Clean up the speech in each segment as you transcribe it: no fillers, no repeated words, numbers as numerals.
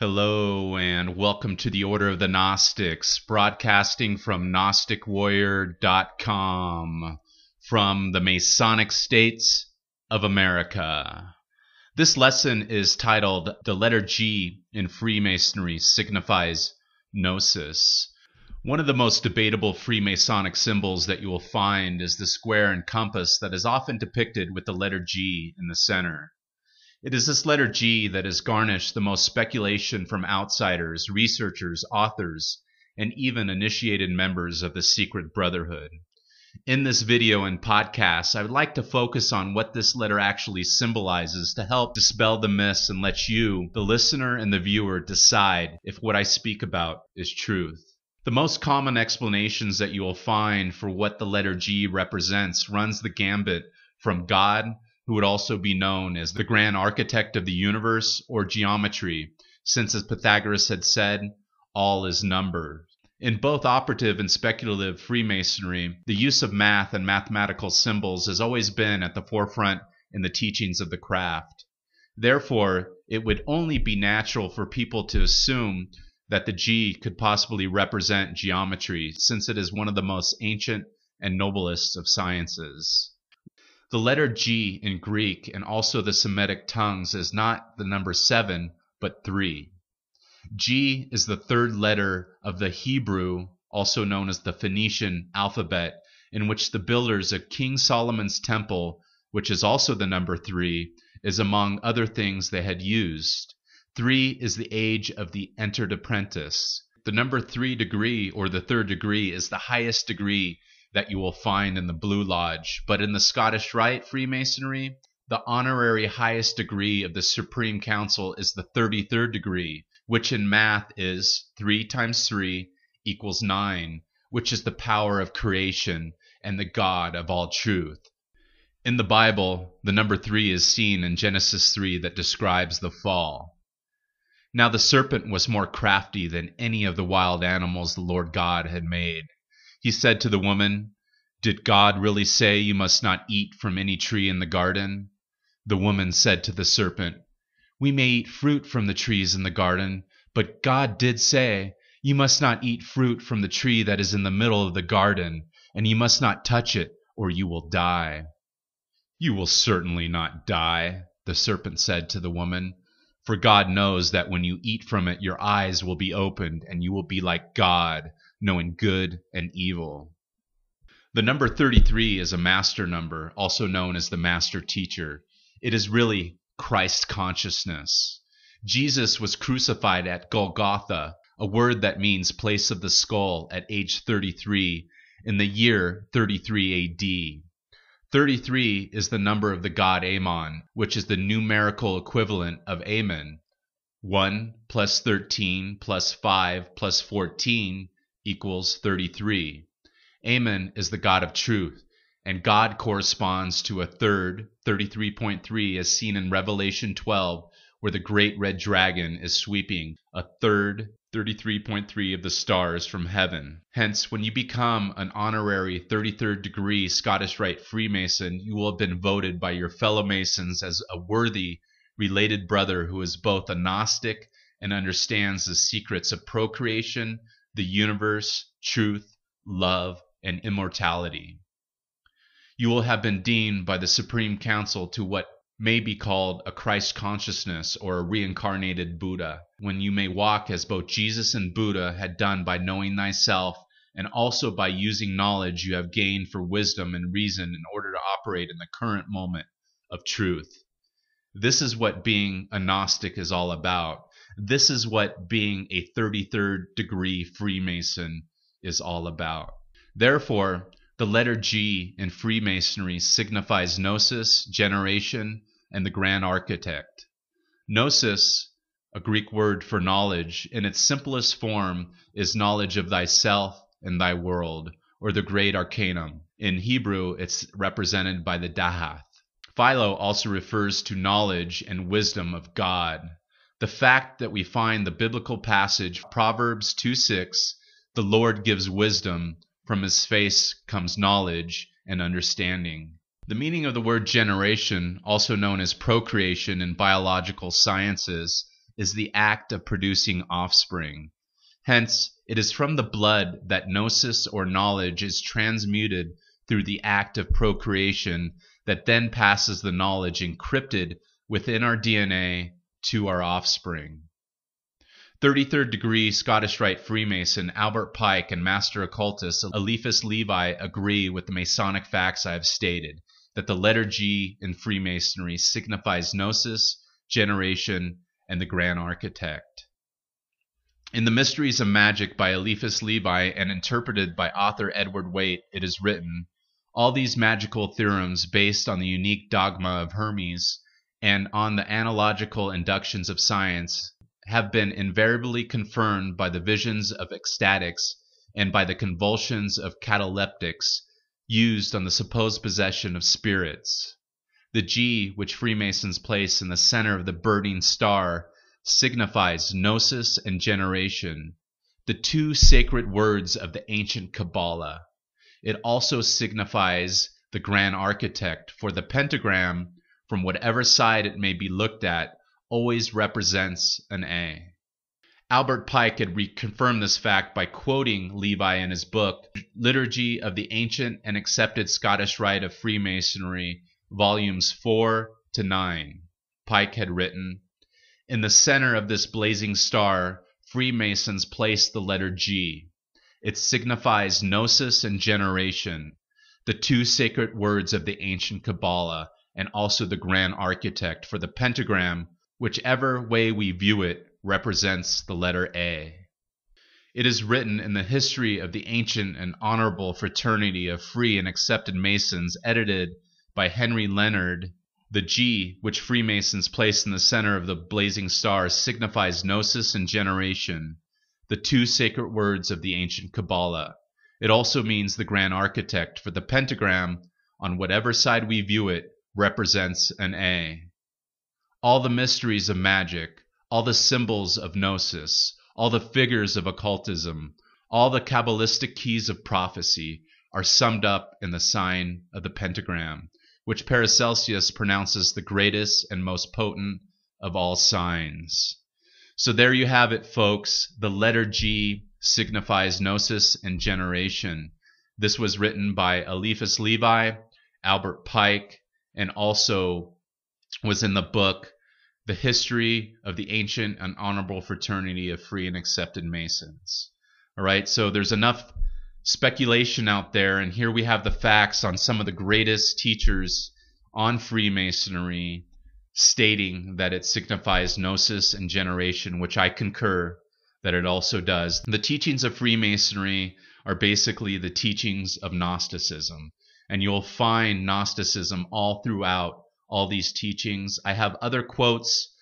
Hello and welcome to the Order of the Gnostics, broadcasting from GnosticWarrior.com from the Masonic States of America. This lesson is titled "The Letter G in Freemasonry Signifies Gnosis." One of the most debatable Freemasonic symbols that you will find is the square and compass that is often depicted with the letter G in the center. It is this letter G that has garnished the most speculation from outsiders, researchers, authors, and even initiated members of the secret brotherhood. In this video and podcast, I would like to focus on what this letter actually symbolizes to help dispel the myths and let you, the listener and the viewer, decide if what I speak about is truth. The most common explanations that you will find for what the letter G represents runs the gambit from God, who would also be known as the grand architect of the universe, or geometry, since as Pythagoras had said, all is number. In both operative and speculative Freemasonry, the use of math and mathematical symbols has always been at the forefront in the teachings of the craft. Therefore, it would only be natural for people to assume that the G could possibly represent geometry, since it is one of the most ancient and noblest of sciences. The letter G in Greek and also the Semitic tongues is not the number 7, but 3. G is the third letter of the Hebrew, also known as the Phoenician alphabet, in which the builders of King Solomon's temple, which is also the number 3, is among other things they had used. 3 is the age of the entered apprentice. The number 3 degree, or the third degree, is the highest degree that you will find in the Blue Lodge, but in the Scottish Rite Freemasonry, the honorary highest degree of the Supreme Council is the 33rd degree, which in math is 3 times 3 equals 9, which is the power of creation and the God of all truth. In the Bible, the number 3 is seen in Genesis 3 that describes the fall. Now the serpent was more crafty than any of the wild animals the Lord God had made. He said to the woman, "Did God really say you must not eat from any tree in the garden?" The woman said to the serpent, "We may eat fruit from the trees in the garden, but God did say, you must not eat fruit from the tree that is in the middle of the garden, and you must not touch it, or you will die." "You will certainly not die," the serpent said to the woman, "for God knows that when you eat from it, your eyes will be opened, and you will be like God, knowing good and evil." The number 33 is a master number, also known as the master teacher. It is really Christ consciousness. Jesus was crucified at Golgotha, a word that means place of the skull, at age 33 in the year 33 AD. 33 is the number of the god Ammon, which is the numerical equivalent of Amen. 1 plus 13 plus 5 plus 14 equals 33. Amen is the God of truth, and God corresponds to a third, 33.3, as seen in Revelation 12, where the great red dragon is sweeping a third, 33.3 of the stars from heaven. Hence, when you become an honorary 33rd degree Scottish Rite Freemason, you will have been voted by your fellow Masons as a worthy, related brother who is both a Gnostic and understands the secrets of procreation, the universe, truth, love, and immortality. You will have been deemed by the Supreme Council to what may be called a Christ consciousness or a reincarnated Buddha, when you may walk as both Jesus and Buddha had done by knowing thyself and also by using knowledge you have gained for wisdom and reason in order to operate in the current moment of truth. This is what being a Gnostic is all about. This is what being a 33rd degree Freemason is all about. Therefore, the letter G in Freemasonry signifies Gnosis, generation, and the grand architect. Gnosis, a Greek word for knowledge, in its simplest form is knowledge of thyself and thy world, or the great arcanum. In Hebrew, it's represented by the Dahath. Philo also refers to knowledge and wisdom of God. The fact that we find the biblical passage, Proverbs 2:6, the Lord gives wisdom, from his face comes knowledge and understanding. The meaning of the word generation, also known as procreation in biological sciences, is the act of producing offspring. Hence, it is from the blood that gnosis or knowledge is transmuted through the act of procreation that then passes the knowledge encrypted within our DNA to our offspring. 33rd degree Scottish Rite Freemason Albert Pike and Master Occultist Eliphas Levi agree with the Masonic facts I have stated, that the letter G in Freemasonry signifies Gnosis, generation, and the Grand Architect. In The Mysteries of Magic by Eliphas Levi and interpreted by author Edward Waite, it is written, all these magical theorems based on the unique dogma of Hermes and on the analogical inductions of science have been invariably confirmed by the visions of ecstatics and by the convulsions of cataleptics used on the supposed possession of spirits. The G, which Freemasons place in the center of the burning star, signifies Gnosis and generation, the two sacred words of the ancient Kabbalah. It also signifies the Grand Architect, for the pentagram, from whatever side it may be looked at, always represents an A. Albert Pike had reconfirmed this fact by quoting Levi in his book, Liturgy of the Ancient and Accepted Scottish Rite of Freemasonry, volumes 4 to 9. Pike had written, in the center of this blazing star, Freemasons place the letter G. It signifies Gnosis and generation, the two sacred words of the ancient Kabbalah, and also the Grand Architect, for the pentagram, whichever way we view it, represents the letter A. It is written in the History of the Ancient and Honorable Fraternity of Free and Accepted Masons, edited by Henry Leonard, the G, which Freemasons place in the center of the blazing star, signifies Gnosis and generation, the two sacred words of the ancient Kabbalah. It also means the Grand Architect, for the pentagram, on whatever side we view it, represents an A. All the mysteries of magic, all the symbols of Gnosis, all the figures of occultism, all the Kabbalistic keys of prophecy are summed up in the sign of the pentagram, which Paracelsus pronounces the greatest and most potent of all signs. So there you have it, folks. The letter G signifies Gnosis and generation. This was written by Eliphas Levi, Albert Pike, and also was in the book The History of the Ancient and Honorable Fraternity of Free and Accepted Masons. All right, so there's enough speculation out there, and here we have the facts on some of the greatest teachers on Freemasonry stating that it signifies Gnosis and generation, which I concur that it also does. The teachings of Freemasonry are basically the teachings of Gnosticism, and you'll find Gnosticism all throughout all these teachings. I have other quotes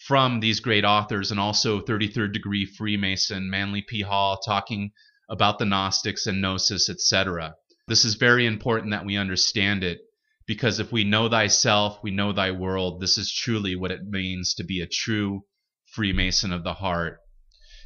from these great authors, and also 33rd degree Freemason Manly P. Hall talking about the Gnostics and Gnosis, etc. This is very important that we understand it, because if we know thyself, we know thy world. This is truly what it means to be a true Freemason of the heart.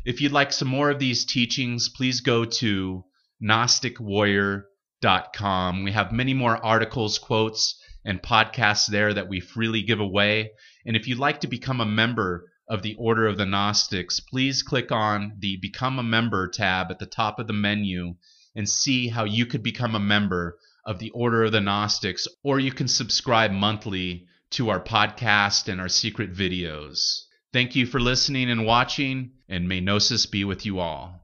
If you'd like some more of these teachings, please go to GnosticWarrior.com. We have many more articles, quotes, and podcasts there that we freely give away. And if you'd like to become a member of the Order of the Gnostics, please click on the Become a Member tab at the top of the menu and see how you could become a member of the Order of the Gnostics, or you can subscribe monthly to our podcast and our secret videos. Thank you for listening and watching, and may Gnosis be with you all.